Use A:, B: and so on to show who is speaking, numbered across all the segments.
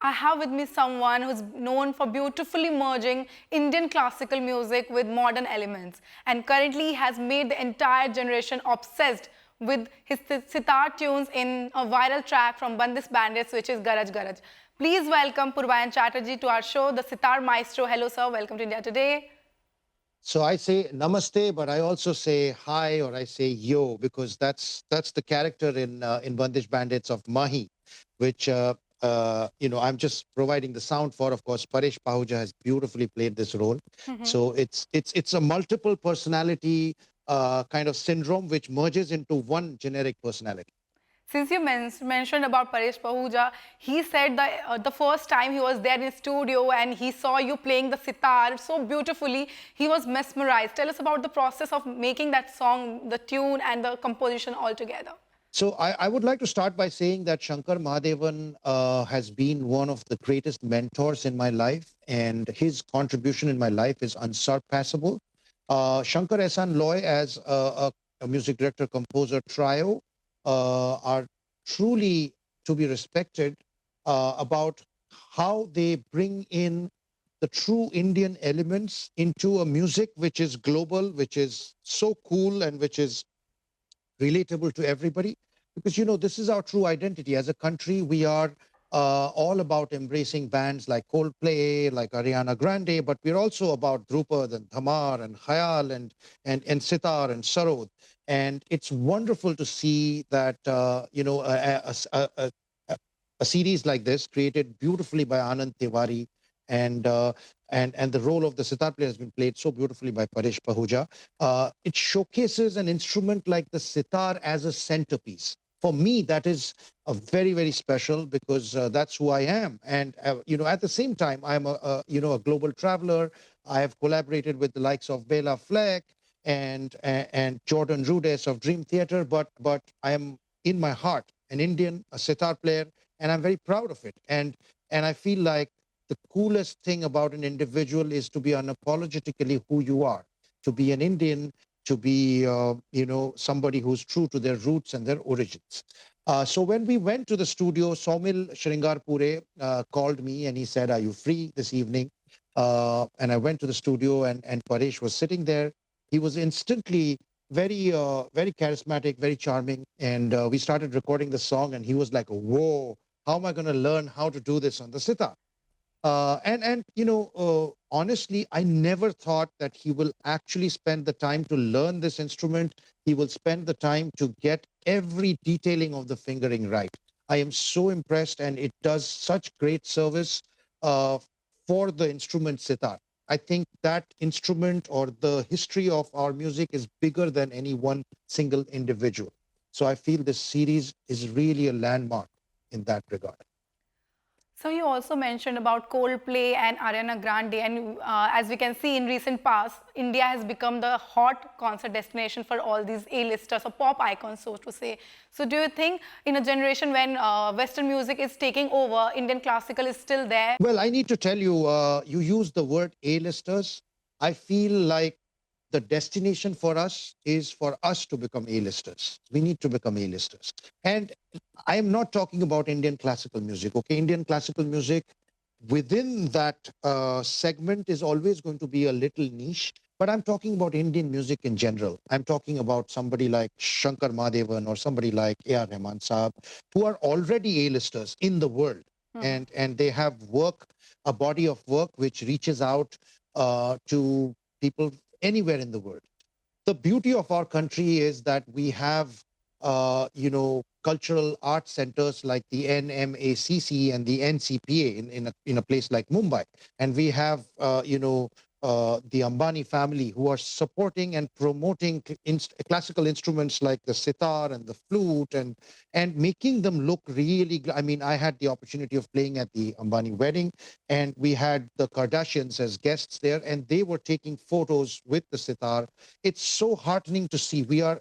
A: I have with me someone who's known for beautifully merging Indian classical music with modern elements and currently has made the entire generation obsessed with his sitar tunes in a viral track from Bandish Bandits, which is Garaj Garaj. Please welcome Purbayan Chatterjee to our show, the Sitar Maestro. Hello, sir. Welcome to India Today.
B: So I say namaste, but I also say hi or I say yo because that's the character in Bandish Bandits of Mahi, which I'm just providing the sound for. Of course, Paresh Pahuja has beautifully played this role. So it's a multiple personality kind of syndrome which merges into one generic personality.
A: Since you mentioned about Paresh Pahuja, he said that the first time he was there in studio and he saw you playing the sitar so beautifully, he was mesmerized. Tell us about the process of making that song, the tune and the composition all together.
B: So I would like to start by saying that Shankar Mahadevan has been one of the greatest mentors in my life, and his contribution in my life is unsurpassable. Shankar Ehsan Loy, as a music director composer trio, are truly to be respected about how they bring in the true Indian elements into a music which is global, which is so cool, and which is relatable to everybody. Because, this is our true identity. As a country, we are all about embracing bands like Coldplay, like Ariana Grande, but we're also about Drupad and Thamar and Khayal and Sitar and Sarod. And it's wonderful to see that, a series like this created beautifully by Anand Tiwari and and the role of the sitar player has been played so beautifully by Paresh Pahuja. It showcases an instrument like the sitar as a centerpiece. For me, that is a very, very special because that's who I am. And at the same time, I'm a global traveler. I have collaborated with the likes of Bela Fleck and Jordan Rudess of Dream Theater. But I am in my heart an Indian, a sitar player, and I'm very proud of it. And I feel like the coolest thing about an individual is to be unapologetically who you are, to be an Indian, to be, somebody who's true to their roots and their origins. So when we went to the studio, Somil Shringarpure called me and he said, "Are you free this evening?" And I went to the studio and Paresh was sitting there. He was instantly very charismatic, very charming. And we started recording the song and he was like, "Whoa, how am I going to learn how to do this on the sitar?" Honestly, I never thought that he will actually spend the time to learn this instrument. He will spend the time to get every detailing of the fingering right. I am so impressed, and it does such great service uh, for the instrument sitar. I think that instrument or the history of our music is bigger than any one single individual. So I feel this series is really a landmark in that regard.
A: So you also mentioned about Coldplay and Ariana Grande, and as we can see in recent past, India has become the hot concert destination for all these A-listers or pop icons, so to say. So do you think in a generation when Western music is taking over, Indian classical is still there?
B: Well, I need to tell you, you use the word A-listers. I feel like the destination for us is for us to become A-listers. We need to become A-listers. And I am not talking about Indian classical music. Okay, Indian classical music within that segment is always going to be a little niche. But I'm talking about Indian music in general. I'm talking about somebody like Shankar Mahadevan or somebody like A.R. Rahman Saab, who are already A-listers in the world. And they have work, a body of work which reaches out to people anywhere in the world. The beauty of our country is that we have, cultural art centers like the NMACC and the NCPA in a place like Mumbai. And we have, the Ambani family who are supporting and promoting classical instruments like the sitar and the flute and making them look really. I mean, I had the opportunity of playing at the Ambani Wedding, and we had the Kardashians as guests there, and they were taking photos with the sitar. It's so heartening to see. We are,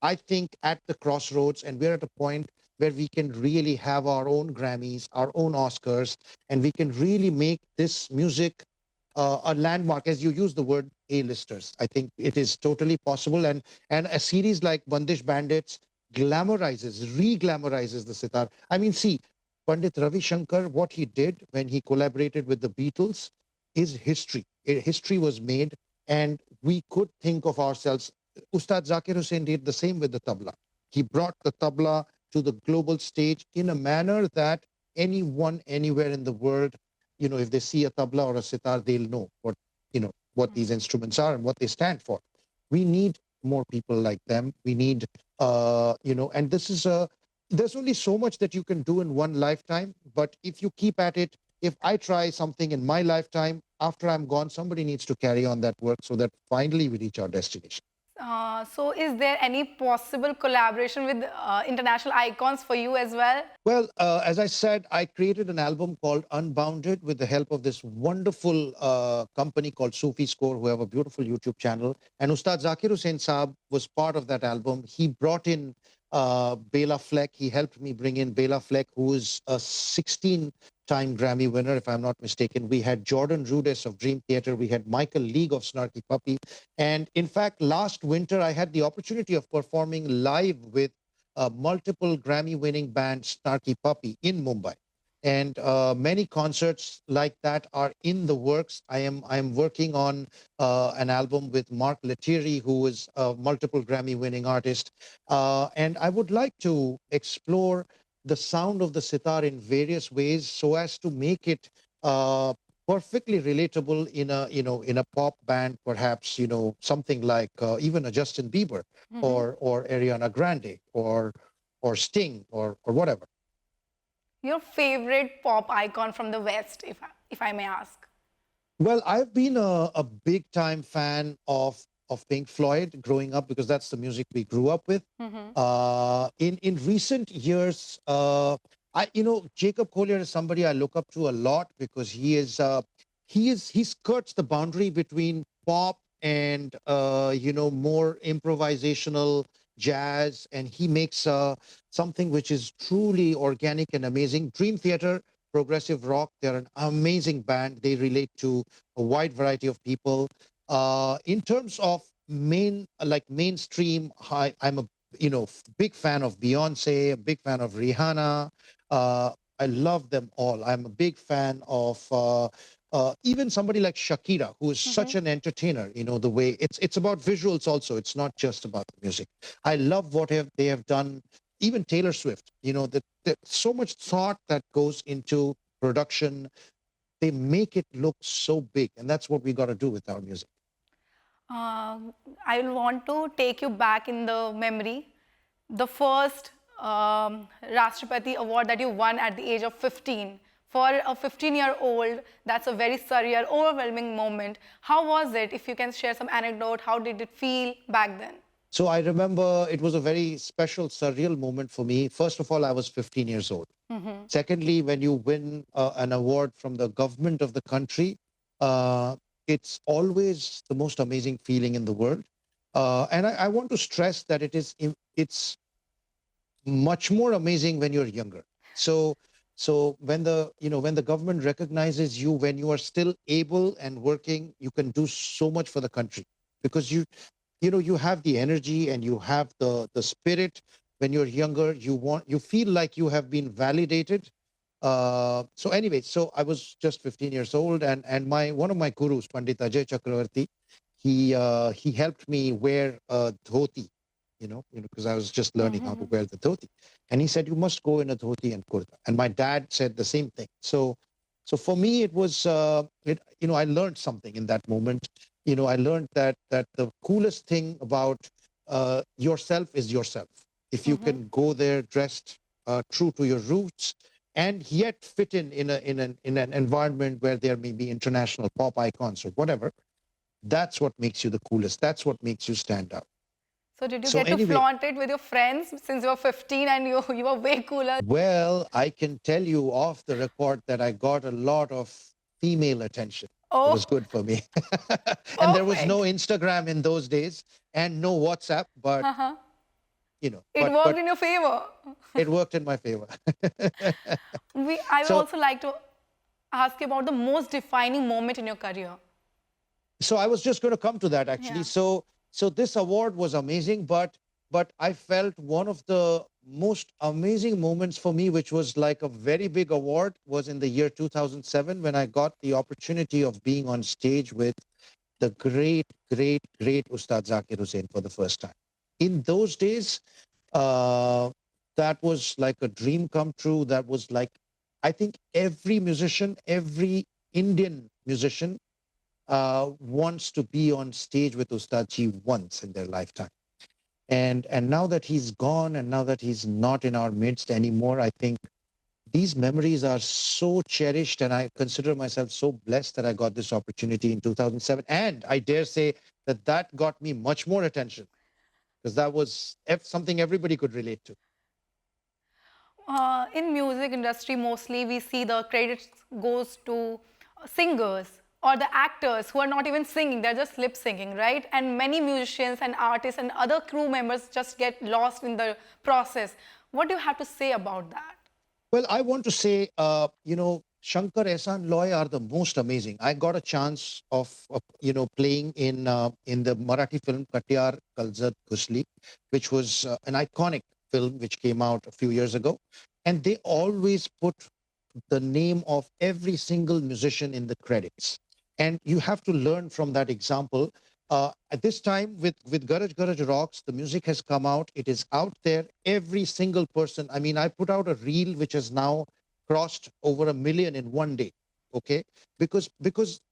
B: I think, at the crossroads, and we're at a point where we can really have our own Grammys, our own Oscars, and we can really make this music a landmark, as you use the word A-listers. I think it is totally possible, and a series like Bandish Bandits glamorizes, re-glamorizes the sitar. I mean, see, Pandit Ravi Shankar, what he did when he collaborated with the Beatles is history. History was made, and we could think of ourselves. Ustad Zakir Hussain did the same with the tabla. He brought the tabla to the global stage in a manner that anyone anywhere in the world, if they see a tabla or a sitar, they'll know what these instruments are and what they stand for. We need more people like them. We need, and there's only so much that you can do in one lifetime. But if you keep at it, if I try something in my lifetime, after I'm gone, somebody needs to carry on that work so that finally we reach our destination.
A: So is there any possible collaboration with international icons for you as well?
B: Well, as I said, I created an album called Unbounded with the help of this wonderful company called Sufi Score, who have a beautiful YouTube channel. And Ustad Zakir Hussain Saab was part of that album. He brought in Bela Fleck. He helped me bring in Bela Fleck, who is a 16-time Grammy winner, if I'm not mistaken. We had Jordan Rudess of Dream Theater. We had Michael League of Snarky Puppy. And in fact, last winter, I had the opportunity of performing live with multiple Grammy-winning band Snarky Puppy in Mumbai, and many concerts like that are in the works. I am working on an album with Mark Lettieri, who is a multiple Grammy-winning artist, and I would like to explore the sound of the sitar in various ways so as to make it perfectly relatable in a pop band, perhaps something like even a Justin Bieber or Ariana Grande or Sting or whatever.
A: Your favorite pop icon from the West, if I may ask?
B: Well, I've been a big time fan of Pink Floyd growing up because that's the music we grew up with. In recent years, Jacob Collier is somebody I look up to a lot because he skirts the boundary between pop and more improvisational jazz, and he makes something which is truly organic and amazing. Dream Theater, progressive rock, they're an amazing band. They relate to a wide variety of people. In terms of mainstream, I'm a big fan of Beyonce, a big fan of Rihanna. I love them all. I'm a big fan of even somebody like Shakira, who is such an entertainer. The way it's about visuals also. It's not just about the music. I love what they have done. Even Taylor Swift. That so much thought that goes into production. They make it look so big, and that's what we got to do with our music.
A: I will want to take you back in the memory. The first Rashtrapati award that you won at the age of 15. For a 15-year-old, that's a very surreal, overwhelming moment. How was it? If you can share some anecdote, how did it feel back then?
B: So I remember it was a very special, surreal moment for me. First of all, I was 15 years old. Secondly, when you win an award from the government of the country, it's always the most amazing feeling in the world. And I want to stress that it's much more amazing when you're younger. So when the government recognizes you when you are still able and working, you can do so much for the country because you have the energy and you have the spirit. When you're younger, you feel like you have been validated. So anyway, so I was just 15 years old, and one of my gurus, Pandit Ajay Chakravarti, he helped me wear a dhoti, because I was just learning how to wear the dhoti, and he said you must go in a dhoti and kurta, and my dad said the same thing. So for me, it was I learned something in that moment. I learned that the coolest thing about yourself is yourself. If you can go there dressed true to your roots and yet fit in an environment where there may be international pop icons or whatever, that's what makes you the coolest. That's what makes you stand out.
A: So did you
B: So
A: get to
B: anyway,
A: flaunt it with your friends since you were 15 and you were way cooler?
B: well, I can tell you off the record that I got a lot of female attention. It was
A: Oh,
B: good for me. And there was no
A: perfect.
B: Instagram in those days and no WhatsApp, but you know,
A: It
B: but
A: worked
B: but
A: in your favor.
B: it worked in my favor.
A: I would
B: So
A: also like to ask you about the most defining moment in your career.
B: so I was just going to come to that actually.
A: Yeah.
B: So this award was amazing, but I felt one of the most amazing moments for me, which was like a very big award, was in the year 2007 when I got the opportunity of being on stage with the great Ustad Zakir Hussain for the first time. In those days, uh, that was like a dream come true. That was like, I think every musician, every Indian musician wants to be on stage with Ustadji once in their lifetime. And now that he's gone, and now that he's not in our midst anymore, I think these memories are so cherished, and I consider myself so blessed that I got this opportunity in 2007. And I dare say that that got me much more attention because that was something everybody could relate to.
A: In music industry, mostly we see the credits goes to singers or the actors who are not even singing, they're just lip syncing, right? And many musicians and artists and other crew members just get lost in the process. What do you have to say about that?
B: Well, I want to say, Shankar Ehsan Loy are the most amazing. I got a chance of playing in the Marathi film Katyar Kalzat Ghusli, which was an iconic film which came out a few years ago. And they always put the name of every single musician in the credits. And you have to learn from that example. At this time, with Garaj Garaj Rocks, the music has come out. It is out there. Every single person. I mean, I put out a reel which has now crossed over 1 million in one day. Okay, because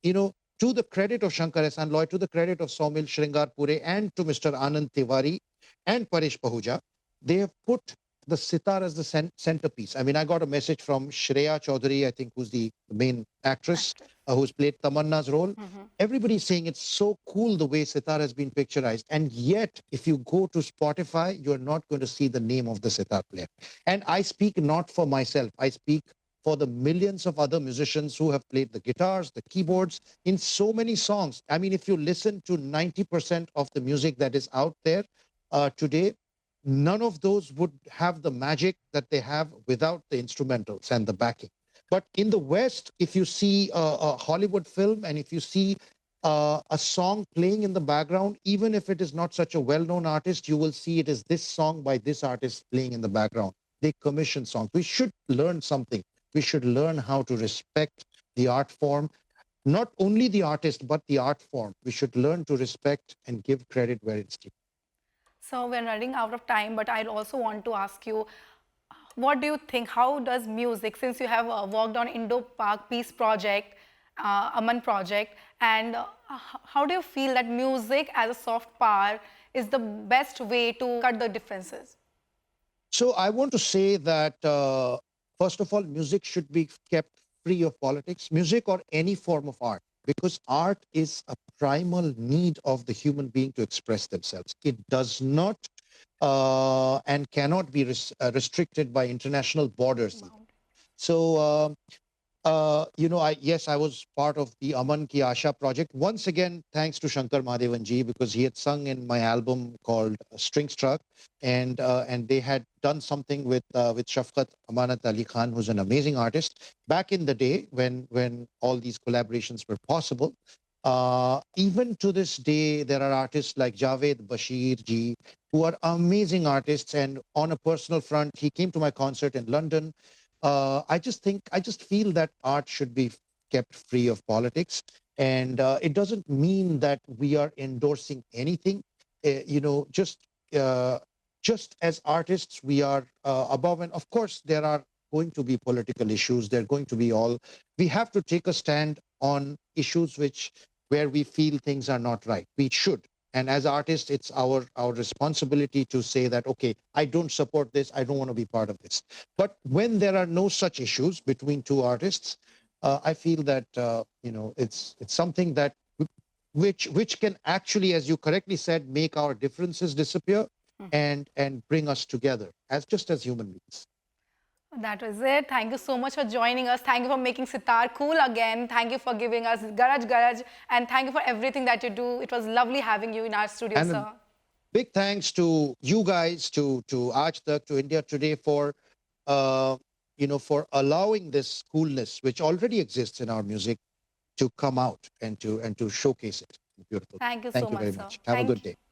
B: to the credit of Shankar Ehsan Loy, to the credit of Saumil Shringarpure, and to Mr. Anand Tiwari and Paresh Pahuja, they have put the sitar as the centerpiece. I mean, I got a message from Shreya Chaudhary, I think, who's the main actress,
A: Actress.
B: who's played Tamanna's role. Everybody's saying it's so cool the way sitar has been picturized. And yet, if you go to Spotify, you're not going to see the name of the sitar player. And I speak not for myself, I speak for the millions of other musicians who have played the guitars, the keyboards in so many songs. I mean, if you listen to 90% of the music that is out there today, none of those would have the magic that they have without the instrumentals and the backing. But in the West, if you see a Hollywood film and if you see a song playing in the background, even if it is not such a well-known artist, you will see it is this song by this artist playing in the background. They commission songs. We should learn something. We should learn how to respect the art form, not only the artist, but the art form. We should learn to respect and give credit where it's due.
A: So we're running out of time, but I also want to ask you, what do you think? How does music, since you have worked on Indo-Pak Peace Project, Aman Project, and how do you feel that music as a soft power is the best way to cut the differences?
B: So I want to say that, first of all, music should be kept free of politics, music or any form of art, because art is a primal need of the human being to express themselves. It does not and cannot be restricted by international borders.
A: Wow.
B: So I was part of the Aman Ki Asha project. Once again, thanks to Shankar Mahadevan ji, because he had sung in my album called String Struck, and they had done something with Shafqat Amanat Ali Khan, who's an amazing artist. Back in the day when all these collaborations were possible, even to this day, there are artists like Javed Bashir ji, who are amazing artists. And on a personal front, he came to my concert in London. I just feel that art should be kept free of politics, and it doesn't mean that we are endorsing anything. Uh, you know, just uh, just as artists, we are above, and of course, there are going to be political issues. They're going to be all. We have to take a stand on issues which where we feel things are not right. We should. And as artists, it's our responsibility to say that, okay, I don't support this. I don't want to be part of this. But when there are no such issues between two artists, I feel that it's something that which can actually, as you correctly said, make our differences disappear and bring us together as just as human beings.
A: That was it. Thank you so much for joining us. Thank you for making Sitar cool again. Thank you for giving us Garaj Garaj. And thank you for everything that you do. It was lovely having you in our studio,
B: And a
A: sir.
B: big thanks to you guys, to Aaj Tak, to India Today for for allowing this coolness which already exists in our music to come out and to showcase it. Beautiful.
A: Thank you so
B: Thank you
A: much,
B: very
A: sir.
B: much. Have a good
A: Thank you.
B: day.